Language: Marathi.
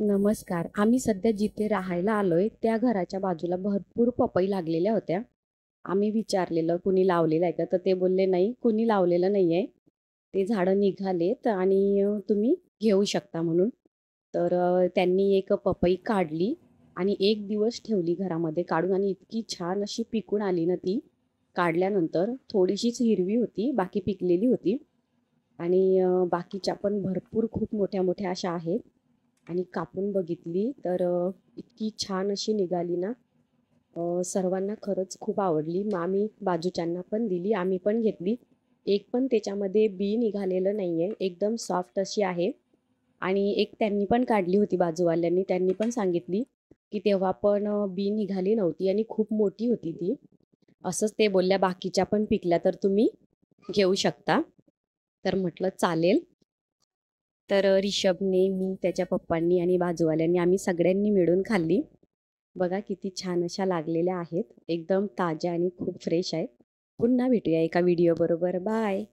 नमस्कार. आम्ही सध्या जिथे राहायला आलोय त्या घराच्या बाजूला भरपूर पपई लागलेल्या होत्या. आम्ही विचारलेलं कुणी लावलेलं आहे का? तर ते बोलले नाही कुणी लावलेलं नाही आहे. ते झाडं निघालेत आणि तुम्ही घेऊ शकता म्हणून. तर त्यांनी एक पपई काढली आणि 1 दिवस ठेवली घरामध्ये काढून आणि इतकी छान अशी पिकून आली ना ती. काढल्यानंतर थोडीशीच हिरवी होती, बाकी पिकलेली होती आणि बाकीच्या पण भरपूर खूप मोठ्या-मोठ्या अशा आहेत. आणि कापून बघितली तर इतकी छान अशी निघाली ना. सर्वांना खरंच खूप आवडली. मग आम्ही बाजूच्यांना पण दिली, आम्ही पण घेतली. एक पण त्याच्यामध्ये बी निघालेलं नाही आहे, एकदम सॉफ्ट अशी आहे. आणि एक त्यांनी पण काढली होती बाजूवाल्यांनी, त्यांनी पण सांगितली की तेव्हा पण बी निघाली नव्हती आणि खूप मोठी होती ती. असंच ते बोलल्या बाकीच्या पण पिकल्या तर तुम्ही घेऊ शकता. तर म्हटलं चालेल. तर रिषभने, मी, त्याच्या पप्पांनी आणि बाजूवाल्यांनी आम्ही सगळ्यांनी मिळून खाल्ली. बघा किती छान अशा लागलेल्या आहेत. एकदम ताज्या आणि खूप फ्रेश आहेत. पुन्हा भेटूया एका व्हिडिओबरोबर. बाय.